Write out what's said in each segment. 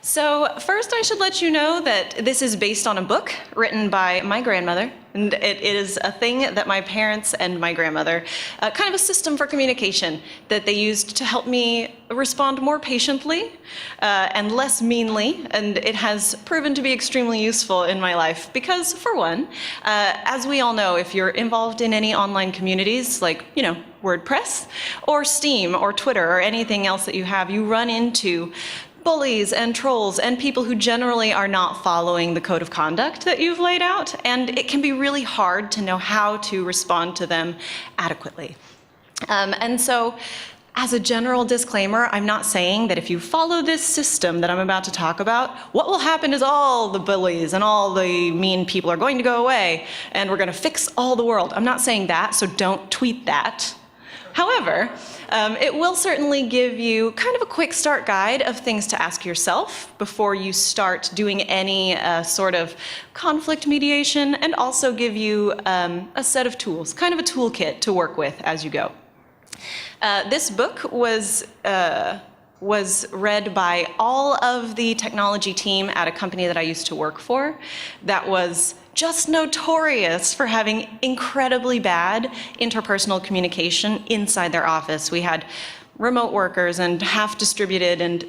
So first I should let you know that this is based on a book written by my grandmother, and it is a thing that my parents and my grandmother, kind of a system for communication that they used to help me respond more patiently and less meanly, and it has proven to be extremely useful in my life because, for one, as we all know, if you're involved in any online communities like, WordPress or Steam or Twitter or anything else that you have, you run into bullies and trolls and people who generally are not following the code of conduct that you've laid out, and it can be really hard to know how to respond to them adequately. And so, as a general disclaimer, I'm not saying that if you follow this system that I'm about to talk about, what will happen is all the bullies and all the mean people are going to go away and we're going to fix all the world. I'm not saying that, so don't tweet that. However, it will certainly give you kind of a quick start guide of things to ask yourself before you start doing any sort of conflict mediation, and also give you a set of tools, kind of a toolkit to work with as you go. This book was read by all of the technology team at a company that I used to work for that was just notorious for having incredibly bad interpersonal communication inside their office. We had remote workers and half distributed, and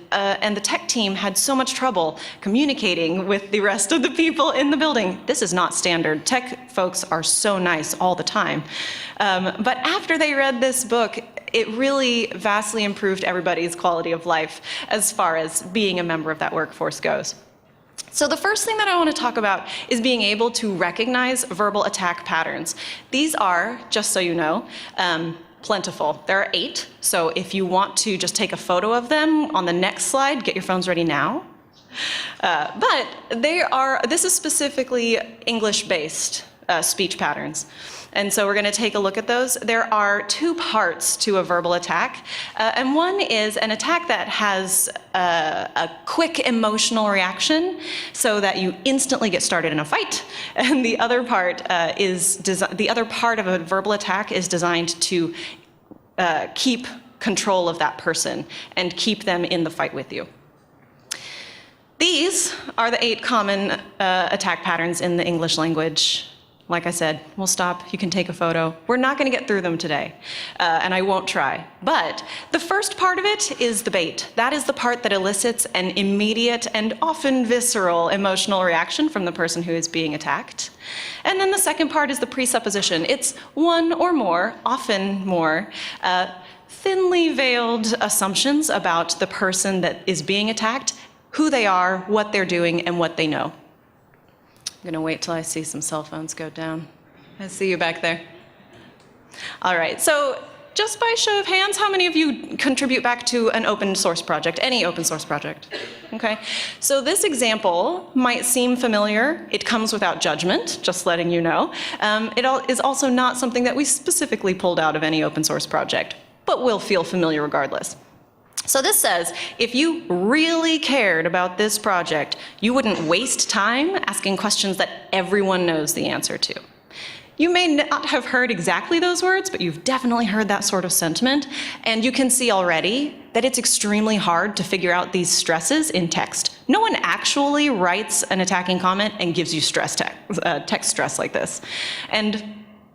the tech team had so much trouble communicating with the rest of the people in the building. This is not standard. Tech folks are so nice all the time. But after they read this book, it really vastly improved everybody's quality of life as far as being a member of that workforce goes. So the first thing that I want to talk about is being able to recognize verbal attack patterns. These are, just so you know, plentiful. There are 8, so if you want to just take a photo of them on the next slide, get your phones ready now. But this is specifically English-based speech patterns. And so we're going to take a look at those. There are 2 parts to a verbal attack, and one is an attack that has a quick emotional reaction so that you instantly get started in a fight, and the other part of a verbal attack is designed to keep control of that person and keep them in the fight with you. These are the 8 common attack patterns in the English language. Like I said, we'll stop, you can take a photo. We're not gonna get through them today, and I won't try. But the first part of it is the bait. That is the part that elicits an immediate and often visceral emotional reaction from the person who is being attacked. And then the second part is the presupposition. It's one or more, often more, thinly veiled assumptions about the person that is being attacked, who they are, what they're doing, and what they know. I'm gonna wait till I see some cell phones go down. I see you back there. All right, so just by show of hands, how many of you contribute back to an open source project, any open source project? Okay, so this example might seem familiar. It comes without judgment, just letting you know. It is also not something that we specifically pulled out of any open source project, but will feel familiar regardless. So this says, if you really cared about this project, you wouldn't waste time asking questions that everyone knows the answer to. You may not have heard exactly those words, but you've definitely heard that sort of sentiment, and you can see already that it's extremely hard to figure out these stresses in text. No one actually writes an attacking comment and gives you text stress like this. And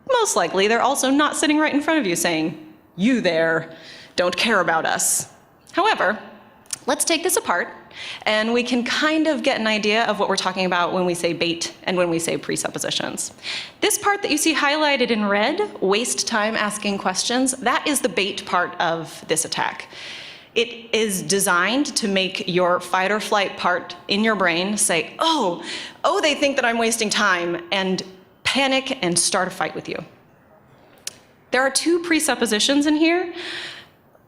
most likely, they're also not sitting right in front of you saying, "You there, don't care about us." However, let's take this apart, and we can kind of get an idea of what we're talking about when we say bait and when we say presuppositions. This part that you see highlighted in red, waste time asking questions, that is the bait part of this attack. It is designed to make your fight or flight part in your brain say, oh, they think that I'm wasting time, and panic and start a fight with you. There are 2 presuppositions in here.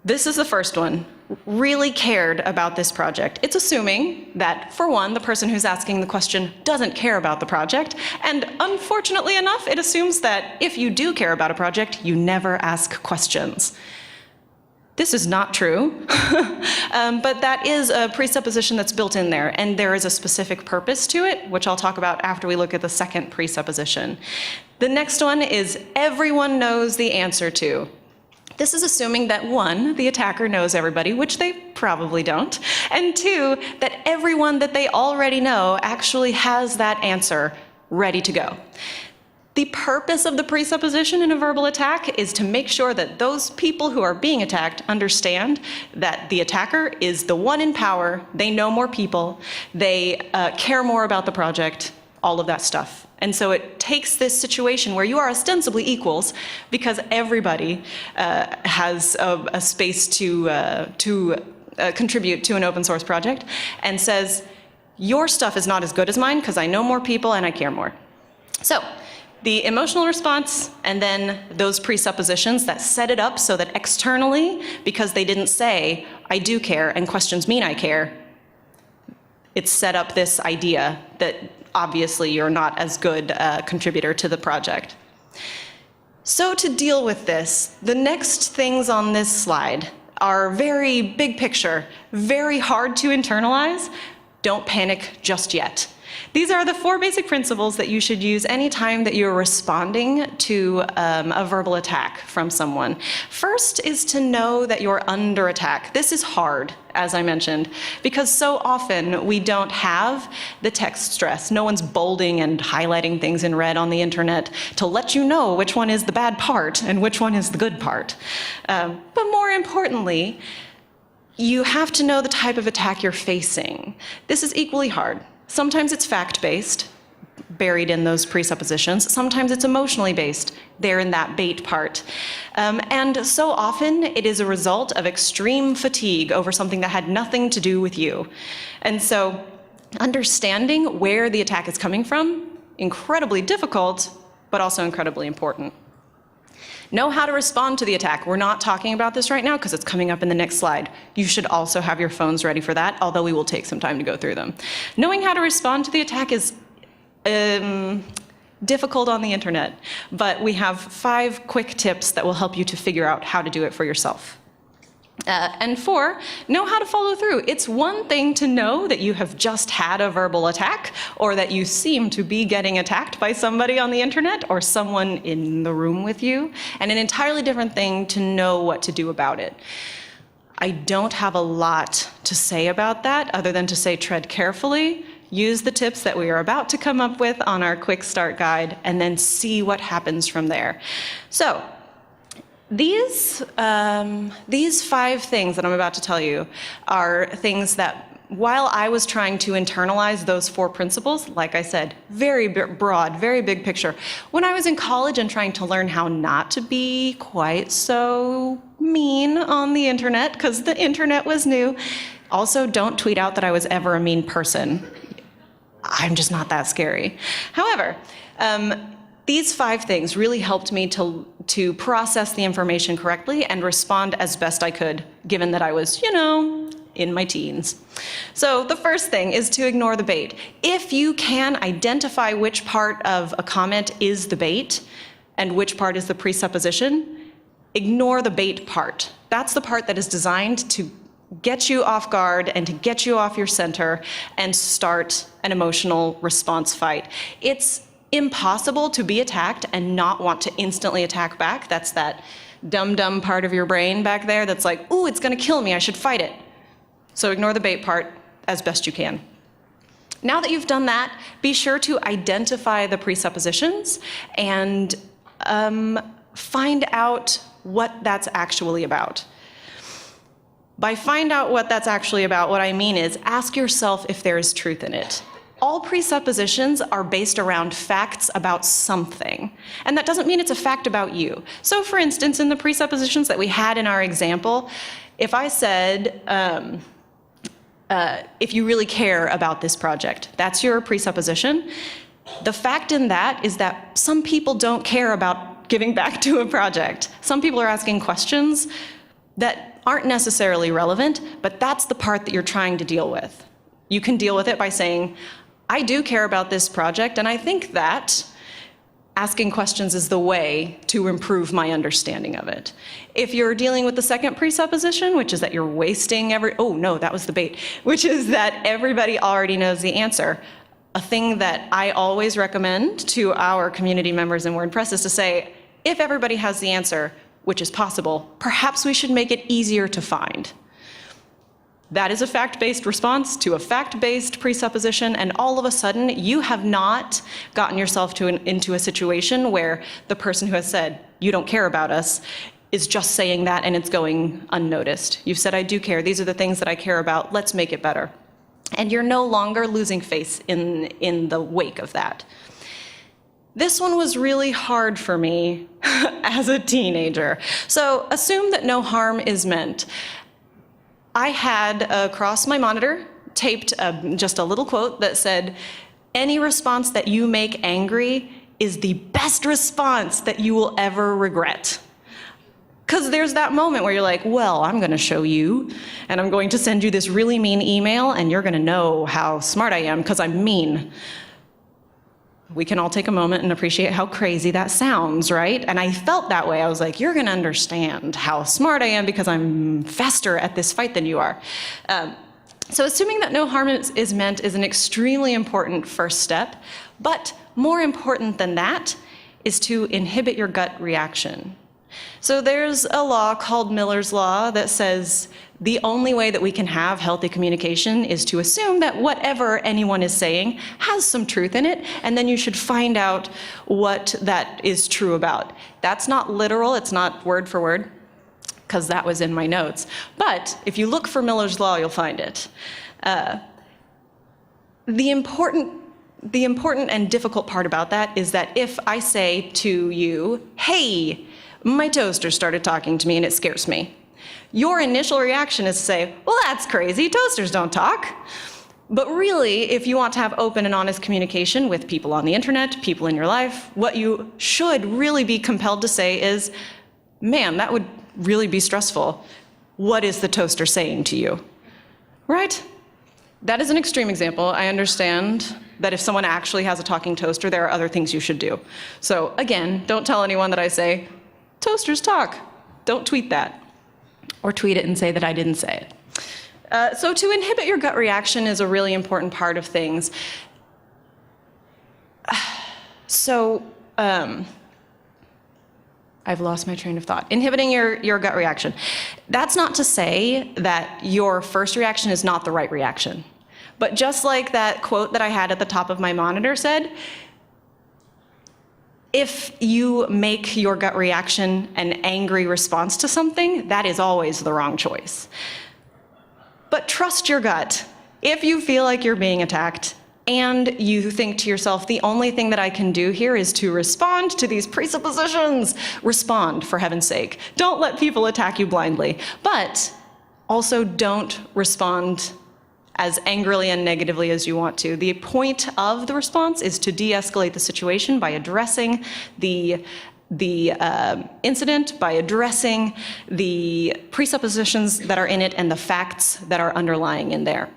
This is the first one. Really cared about this project. It's assuming that, for one, the person who's asking the question doesn't care about the project, and unfortunately enough, it assumes that if you do care about a project, you never ask questions. This is not true, but that is a presupposition that's built in there, and there is a specific purpose to it, which I'll talk about after we look at the second presupposition. The next one is everyone knows the answer to. This is assuming that one, the attacker knows everybody, which they probably don't, and two, that everyone that they already know actually has that answer ready to go. The purpose of the presupposition in a verbal attack is to make sure that those people who are being attacked understand that the attacker is the one in power, they know more people, they care more about the project, all of that stuff. And so it takes this situation where you are ostensibly equals because everybody has a space to contribute to an open source project and says, your stuff is not as good as mine because I know more people and I care more. So the emotional response and then those presuppositions that set it up so that externally, because they didn't say, I do care and questions mean I care, it's set up this idea that obviously you're not as good a contributor to the project. So to deal with this, the next things on this slide are very big picture, very hard to internalize. Don't panic just yet. These are the 4 basic principles that you should use anytime that you're responding to a verbal attack from someone. First is to know that you're under attack. This is hard, as I mentioned, because so often we don't have the text stress. No one's bolding and highlighting things in red on the internet to let you know which one is the bad part and which one is the good part. But more importantly, you have to know the type of attack you're facing. This is equally hard. Sometimes it's fact-based, buried in those presuppositions. Sometimes it's emotionally based, there in that bait part. And so often it is a result of extreme fatigue over something that had nothing to do with you. And so understanding where the attack is coming from, incredibly difficult, but also incredibly important. Know how to respond to the attack. We're not talking about this right now because it's coming up in the next slide. You should also have your phones ready for that, although we will take some time to go through them. Knowing how to respond to the attack is difficult on the internet, but we have 5 quick tips that will help you to figure out how to do it for yourself. And 4, know how to follow through. It's one thing to know that you have just had a verbal attack or that you seem to be getting attacked by somebody on the internet or someone in the room with you, and an entirely different thing to know what to do about it. I don't have a lot to say about that other than to say tread carefully, use the tips that we are about to come up with on our quick start guide, and then see what happens from there. So, these 5 things that I'm about to tell you are things that, while I was trying to internalize those 4 principles, like I said, very broad, very big picture. When I was in college and trying to learn how not to be quite so mean on the internet, because the internet was new. Also, don't tweet out that I was ever a mean person. I'm just not that scary. However, these 5 things really helped me to process the information correctly and respond as best I could, given that I was, in my teens. So the first thing is to ignore the bait. If you can identify which part of a comment is the bait and which part is the presupposition, ignore the bait part. That's the part that is designed to get you off guard and to get you off your center and start an emotional response fight. It's impossible to be attacked and not want to instantly attack back. That's that dumb part of your brain back there that's like, ooh, it's gonna kill me, I should fight it. So ignore the bait part as best you can. Now that you've done that, be sure to identify the presuppositions and find out what that's actually about. By find out what that's actually about, what I mean is ask yourself if there is truth in it. All presuppositions are based around facts about something, and that doesn't mean it's a fact about you. So for instance, in the presuppositions that we had in our example, if I said, if you really care about this project, that's your presupposition. The fact in that is that some people don't care about giving back to a project. Some people are asking questions that aren't necessarily relevant, but that's the part that you're trying to deal with. You can deal with it by saying, I do care about this project, and I think that asking questions is the way to improve my understanding of it. If you're dealing with the second presupposition, which is that you're wasting oh no, that was the bait, which is that everybody already knows the answer. A thing that I always recommend to our community members in WordPress is to say, if everybody has the answer, which is possible, perhaps we should make it easier to find. That is a fact-based response to a fact-based presupposition, and all of a sudden, you have not gotten yourself into a situation where the person who has said, "You don't care about us," is just saying that and it's going unnoticed. You've said, "I do care. These are the things that I care about. Let's make it better." And you're no longer losing face in the wake of that. This one was really hard for me as a teenager. So assume that no harm is meant. I had across my monitor taped just a little quote that said, "Any response that you make angry is the best response that you will ever regret." Because there's that moment where you're like, well, I'm going to show you, and I'm going to send you this really mean email, and you're going to know how smart I am because I'm mean. We can all take a moment and appreciate how crazy that sounds, right? And I felt that way. I was like, you're going to understand how smart I am because I'm faster at this fight than you are. So assuming that no harm is meant is an extremely important first step, but more important than that is to inhibit your gut reaction. So there's a law called Miller's Law that says the only way that we can have healthy communication is to assume that whatever anyone is saying has some truth in it, and then you should find out what that is true about. That's not literal, it's not word for word, because that was in my notes. But if you look for Miller's Law, you'll find it. The important and difficult part about that is that if I say to you, "Hey, my toaster started talking to me and it scares me," your initial reaction is to say, "Well, that's crazy, toasters don't talk." But really, if you want to have open and honest communication with people on the internet, people in your life, what you should really be compelled to say is, "Man, that would really be stressful. What is the toaster saying to you?" Right? That is an extreme example. I understand that if someone actually has a talking toaster, there are other things you should do. So again, don't tell anyone that I say, "Toasters talk." Don't tweet that. Or tweet it and say that I didn't say it. So to inhibit your gut reaction is a really important part of things. I've lost my train of thought. Inhibiting your gut reaction. That's not to say that your first reaction is not the right reaction. But just like that quote that I had at the top of my monitor said, if you make your gut reaction an angry response to something, that is always the wrong choice. But trust your gut. If you feel like you're being attacked and you think to yourself, the only thing that I can do here is to respond to these presuppositions, respond, for heaven's sake. Don't let people attack you blindly. But also don't respond as angrily and negatively as you want to. The point of the response is to de-escalate the situation by addressing the incident, by addressing the presuppositions that are in it and the facts that are underlying in there.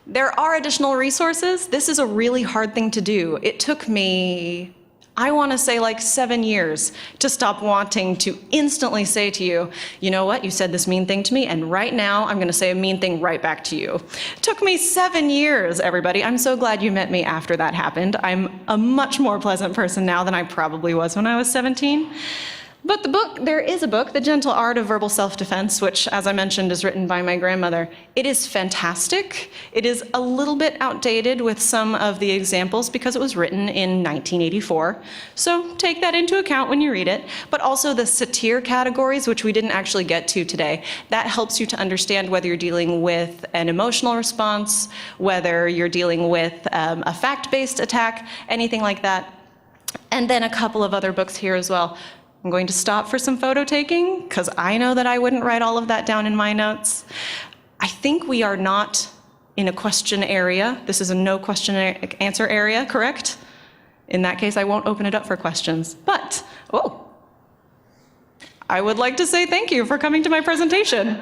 There are additional resources. This is a really hard thing to do. It took me, I want to say like 7 years to stop wanting to instantly say to you, "You know what, you said this mean thing to me, and right now I'm going to say a mean thing right back to you." It took me 7 years, everybody. I'm so glad you met me after that happened. I'm a much more pleasant person now than I probably was when I was 17. But there is a book, The Gentle Art of Verbal Self-Defense, which, as I mentioned, is written by my grandmother. It is fantastic. It is a little bit outdated with some of the examples because it was written in 1984. So take that into account when you read it. But also the satir categories, which we didn't actually get to today. That helps you to understand whether you're dealing with an emotional response, whether you're dealing with a fact-based attack, anything like that. And then a couple of other books here as well. I'm going to stop for some photo taking because I know that I wouldn't write all of that down in my notes. I think we are not in a question area. This is a no question answer area, correct? In that case, I won't open it up for questions. But, I would like to say thank you for coming to my presentation.